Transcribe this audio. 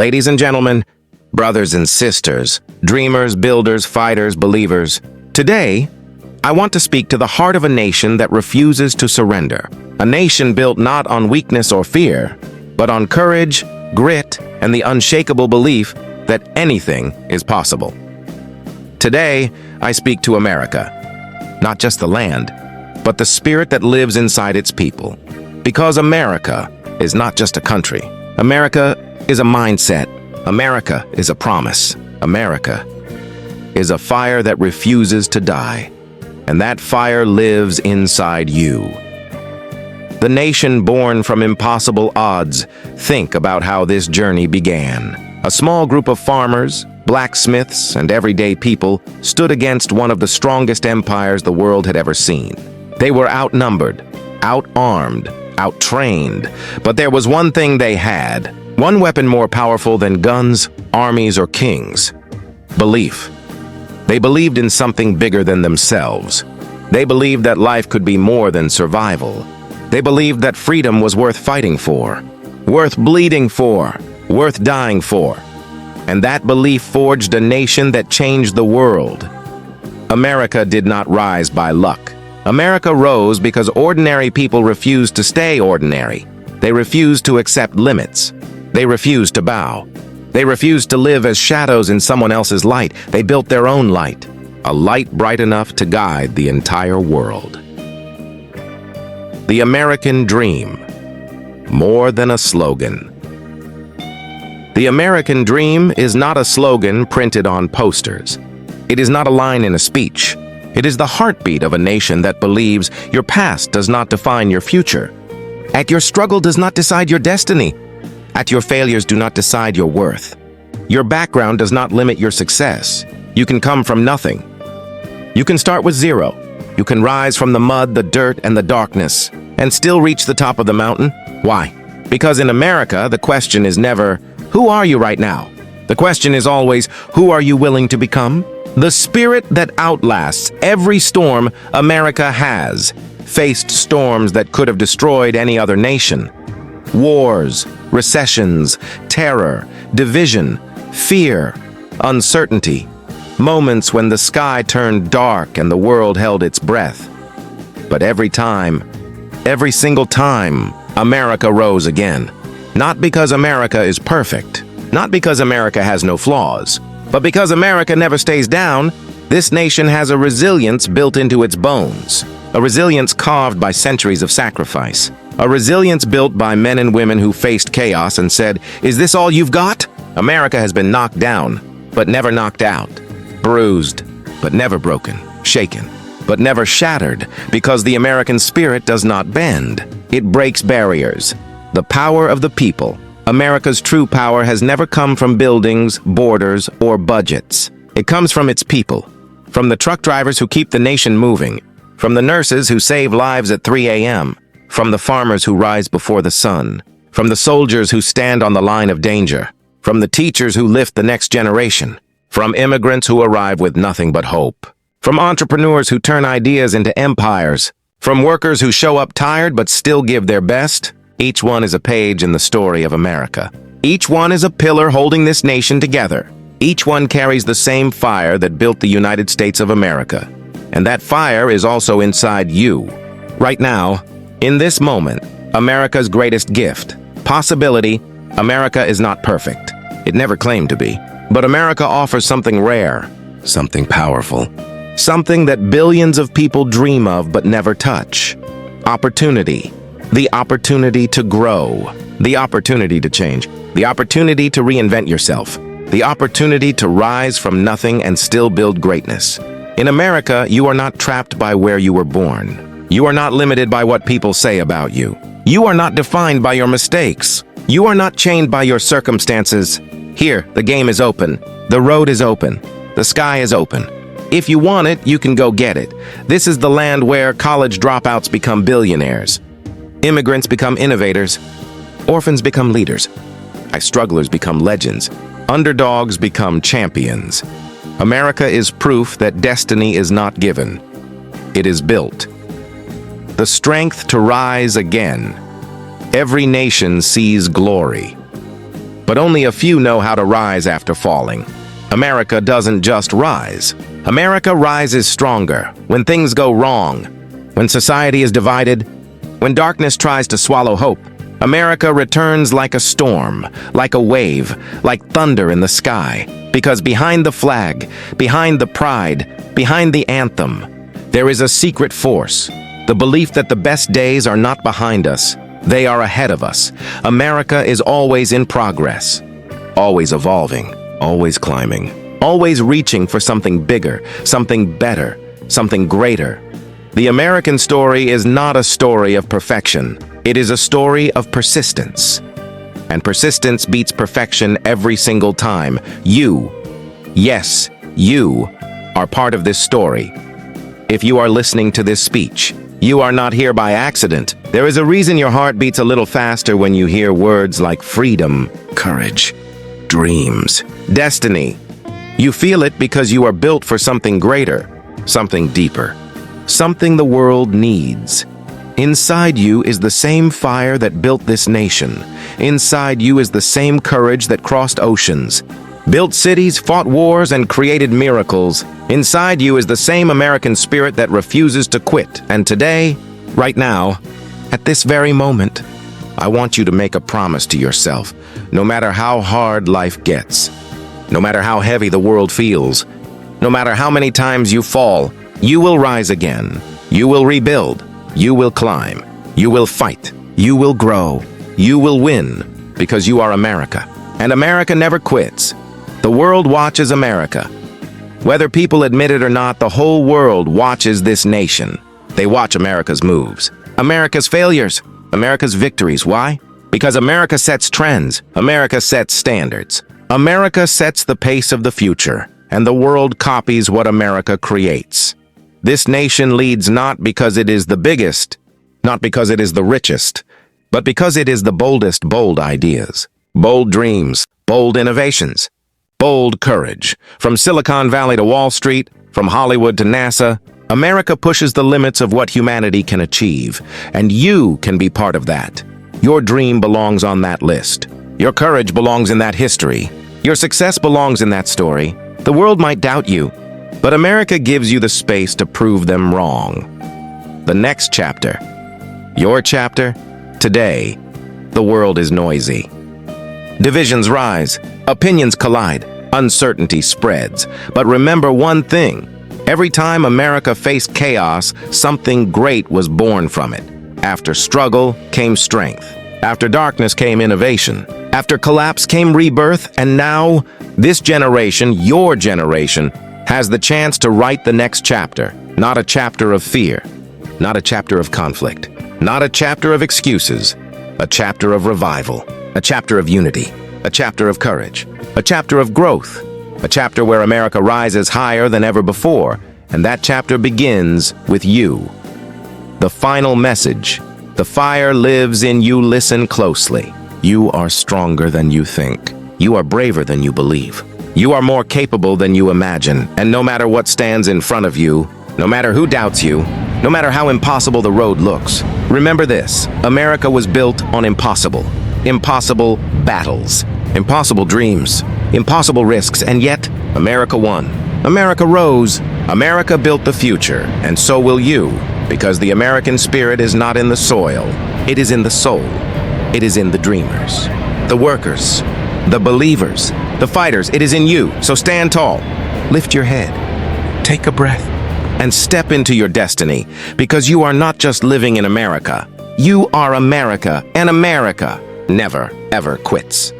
Ladies and gentlemen, brothers and sisters, dreamers, builders, fighters, believers, today, I want to speak to the heart of a nation that refuses to surrender. A nation built not on weakness or fear, but on courage, grit, and the unshakable belief that anything is possible. Today, I speak to America. Not just the land, but the spirit that lives inside its people. Because America is not just a country. America is a mindset. America is a promise. America is a fire that refuses to die. And that fire lives inside you. The nation born from impossible odds. Think about how this journey began. A small group of farmers, blacksmiths, and everyday people stood against one of the strongest empires the world had ever seen. They were outnumbered, out-armed, out-trained, but there was one thing they had, one weapon more powerful than guns, armies, or kings: belief. They believed in something bigger than themselves. They believed that life could be more than survival. They believed that freedom was worth fighting for, worth bleeding for, worth dying for. And that belief forged a nation that changed the world. America did not rise by luck. America rose because ordinary people refused to stay ordinary. They refused to accept limits. They refused to bow. They refused to live as shadows in someone else's light. They built their own light, a light bright enough to guide the entire world. The American dream, more than a slogan. The American dream is not a slogan printed on posters. It is not a line in a speech. It is the heartbeat of a nation that believes your past does not define your future. At your struggle does not decide your destiny. At your failures do not decide your worth. Your background does not limit your success. You can come from nothing. You can start with zero. You can rise from the mud, the dirt, and the darkness, and still reach the top of the mountain. Why? Because in America, the question is never, who are you right now? The question is always, who are you willing to become? The spirit that outlasts every storm America has faced storms that could have destroyed any other nation. Wars, recessions, terror, division, fear, uncertainty. Moments when the sky turned dark and the world held its breath. But every single time, America rose again. Not because America is perfect, not because America has no flaws, but because America never stays down. This nation has a resilience built into its bones, a resilience carved by centuries of sacrifice, a resilience built by men and women who faced chaos and said, "Is this all you've got?" America has been knocked down, but never knocked out, bruised, but never broken, shaken, but never shattered, because the American spirit does not bend. It breaks barriers. The power of the people. America's true power has never come from buildings, borders, or budgets. It comes from its people. From the truck drivers who keep the nation moving. From the nurses who save lives at 3 a.m. From the farmers who rise before the sun. From the soldiers who stand on the line of danger. From the teachers who lift the next generation. From immigrants who arrive with nothing but hope. From entrepreneurs who turn ideas into empires. From workers who show up tired but still give their best. Each one is a page in the story of America. Each one is a pillar holding this nation together. Each one carries the same fire that built the United States of America. And that fire is also inside you. Right now, in this moment, America's greatest gift, possibility. America is not perfect. It never claimed to be. But America offers something rare, something powerful, something that billions of people dream of but never touch. Opportunity. The opportunity to grow, the opportunity to change, the opportunity to reinvent yourself, the opportunity to rise from nothing and still build greatness. In America, you are not trapped by where you were born. You are not limited by what people say about you. You are not defined by your mistakes. You are not chained by your circumstances. Here, the game is open. The road is open. The sky is open. If you want it, you can go get it. This is the land where college dropouts become billionaires. Immigrants become innovators. Orphans become leaders. Strugglers become legends. Underdogs become champions. America is proof that destiny is not given. It is built. The strength to rise again. Every nation sees glory, but only a few know how to rise after falling. America doesn't just rise. America rises stronger when things go wrong, when society is divided, when darkness tries to swallow hope. America returns like a storm, like a wave, like thunder in the sky, because behind the flag, behind the pride, behind the anthem, there is a secret force, the belief that the best days are not behind us, they are ahead of us. America is always in progress, always evolving, always climbing, always reaching for something bigger, something better, something greater. The American story is not a story of perfection. It is a story of persistence. And persistence beats perfection every single time. You, yes, you, are part of this story. If you are listening to this speech, you are not here by accident. There is a reason your heart beats a little faster when you hear words like freedom, courage, dreams, destiny. You feel it because you are built for something greater, something deeper, something the world needs. Inside you is the same fire that built this nation. Inside you is the same courage that crossed oceans, built cities, fought wars, and created miracles. Inside you is the same American spirit that refuses to quit. And today, right now, at this very moment, I want you to make a promise to yourself. No matter how hard life gets, no matter how heavy the world feels, no matter how many times you fall, you will rise again. You will rebuild. You will climb. You will fight. You will grow. You will win, because you are America. And America never quits. The world watches America. Whether people admit it or not, the whole world watches this nation. They watch America's moves, America's failures, America's victories. Why? Because America sets trends. America sets standards. America sets the pace of the future, and the world copies what America creates. This nation leads not because it is the biggest, not because it is the richest, but because it is the boldest. Bold ideas, bold dreams, bold innovations, bold courage. From Silicon Valley to Wall Street, from Hollywood to NASA, America pushes the limits of what humanity can achieve, and you can be part of that. Your dream belongs on that list. Your courage belongs in that history. Your success belongs in that story. The world might doubt you, but America gives you the space to prove them wrong. The next chapter, your chapter, today, the world is noisy. Divisions rise, opinions collide, uncertainty spreads. But remember one thing, every time America faced chaos, something great was born from it. After struggle came strength. After darkness came innovation. After collapse came rebirth, and now, this generation, your generation, has the chance to write the next chapter. Not a chapter of fear, not a chapter of conflict, not a chapter of excuses, a chapter of revival, a chapter of unity, a chapter of courage, a chapter of growth, a chapter where America rises higher than ever before, and that chapter begins with you. The final message, the fire lives in you. Listen closely. You are stronger than you think. You are braver than you believe. You are more capable than you imagine, and no matter what stands in front of you, no matter who doubts you, no matter how impossible the road looks, remember this: America was built on impossible battles, impossible dreams, impossible risks, and yet America won. America rose. America built the future, and so will you, because the American spirit is not in the soil, it is in the soul. It is in the dreamers, the workers, the believers, the fighters. It is in you. So stand tall, lift your head, take a breath, and step into your destiny, because you are not just living in America. You are America, and America never, ever quits.